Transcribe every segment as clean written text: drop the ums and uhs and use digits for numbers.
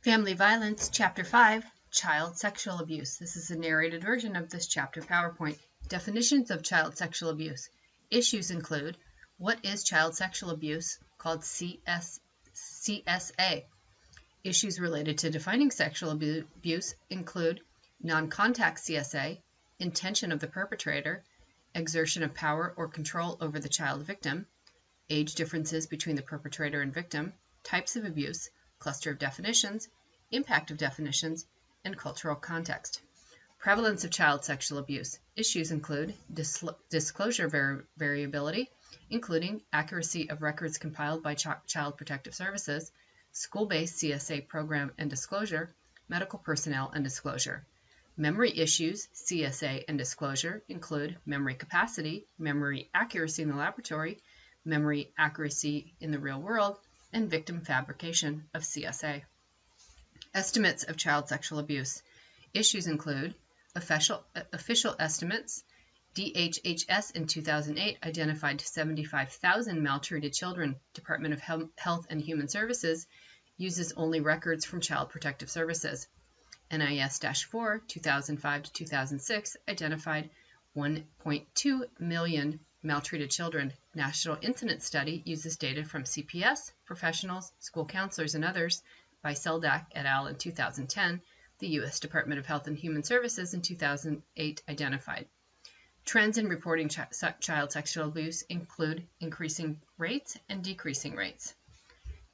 Family Violence, Chapter 5, Child Sexual Abuse. This is a narrated version of this chapter PowerPoint. Definitions of child sexual abuse. Issues include, what is child sexual abuse, called CSA? Issues related to defining sexual abuse include non-contact CSA, intention of the perpetrator, exertion of power or control over the child victim, age differences between the perpetrator and victim, types of abuse, cluster of definitions, impact of definitions, and cultural context. Prevalence of child sexual abuse. Issues include disclosure variability, including accuracy of records compiled by Child Protective Services, school-based CSA program and disclosure, medical personnel and disclosure. Memory issues, CSA and disclosure, include memory capacity, memory accuracy in the laboratory, memory accuracy in the real world, and victim fabrication of CSA. Estimates of child sexual abuse. Issues include official estimates. DHHS in 2008 identified 75,000 maltreated children. Department of Health and Human Services uses only records from Child Protective Services. NIS-4, 2005 to 2006, identified 1.2 million maltreated children. National Incidence Study uses data from CPS, professionals, school counselors, and others by Seldak et al. In 2010. The U.S. Department of Health and Human Services in 2008 identified. Trends in reporting child sexual abuse include increasing rates and decreasing rates.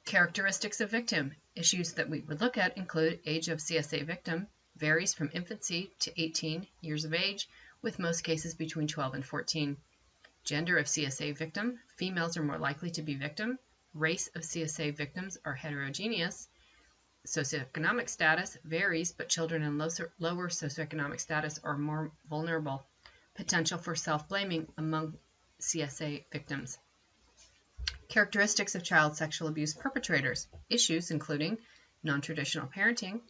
Characteristics of victim. Issues that we would look at include age of CSA victim, varies from infancy to 18 years of age, with most cases between 12 and 14. Gender of CSA victim, females are more likely to be victim. Race of CSA victims are heterogeneous. Socioeconomic status varies, but children in lower socioeconomic status are more vulnerable. Potential for self-blaming among CSA victims. Characteristics of child sexual abuse perpetrators. Issues including non-traditional parenting.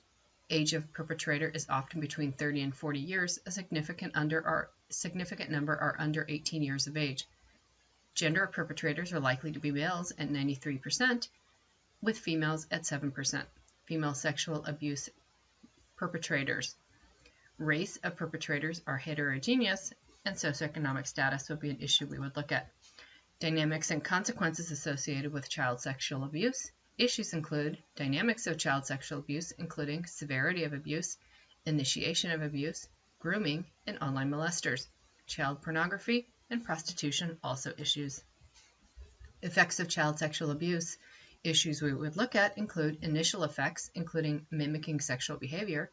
Age of perpetrator is often between 30 and 40 years. A significant number are under 18 years of age. Gender of perpetrators are likely to be males at 93%, with females at 7%. Female sexual abuse perpetrators. Race of perpetrators are heterogeneous, and socioeconomic status would be an issue we would look at. Dynamics and consequences associated with child sexual abuse. Issues include dynamics of child sexual abuse, including severity of abuse, initiation of abuse, grooming, and online molesters. Child pornography and prostitution also issues. Effects of child sexual abuse. Issues we would look at include initial effects, including mimicking sexual behavior,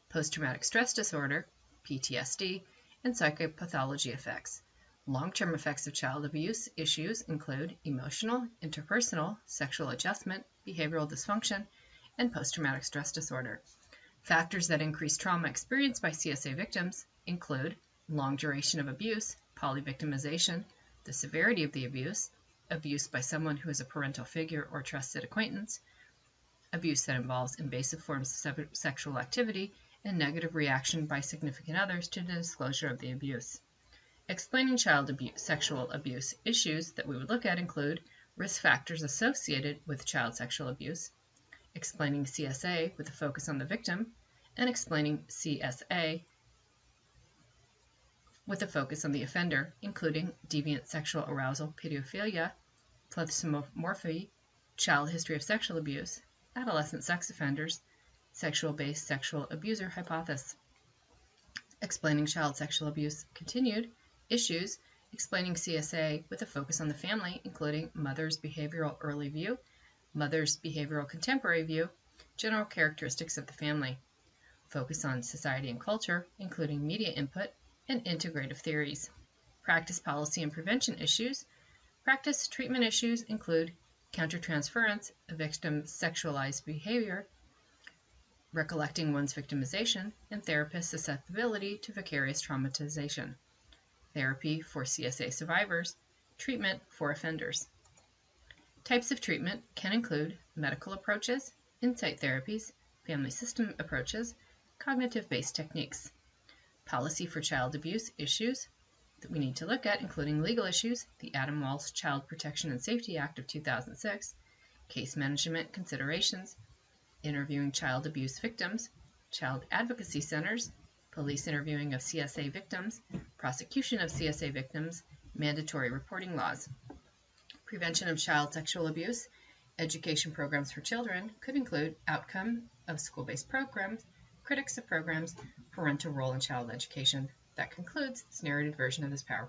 post-traumatic stress disorder, PTSD, and psychopathology effects. Long-term effects of child abuse issues include emotional, interpersonal, sexual adjustment, behavioral dysfunction, and post-traumatic stress disorder. Factors that increase trauma experienced by CSA victims include long duration of abuse, polyvictimization, the severity of the abuse by someone who is a parental figure or trusted acquaintance, abuse that involves invasive forms of sexual activity, and negative reaction by significant others to the disclosure of the abuse. Explaining child sexual abuse issues that we would look at include risk factors associated with child sexual abuse, explaining CSA with a focus on the victim, and explaining CSA with a focus on the offender, including deviant sexual arousal, pedophilia, plethysmorphia, child history of sexual abuse, adolescent sex offenders, sexual-based sexual abuser hypothesis. Explaining child sexual abuse continued. Issues, explaining CSA with a focus on the family, including mother's behavioral early view, mother's behavioral contemporary view, general characteristics of the family. Focus on society and culture, including media input and integrative theories. Practice policy and prevention issues. Practice treatment issues include countertransference, a victim's sexualized behavior, recollecting one's victimization, and therapist susceptibility to vicarious traumatization. Therapy for CSA survivors, treatment for offenders. Types of treatment can include medical approaches, insight therapies, family system approaches, cognitive-based techniques. Policy for child abuse issues that we need to look at, including legal issues, the Adam Walsh Child Protection and Safety Act of 2006, case management considerations, interviewing child abuse victims, child advocacy centers, police interviewing of CSA victims, prosecution of CSA victims, mandatory reporting laws. Prevention of child sexual abuse, education programs for children could include outcome of school-based programs, critics of programs, parental role in child education. That concludes this narrated version of this PowerPoint.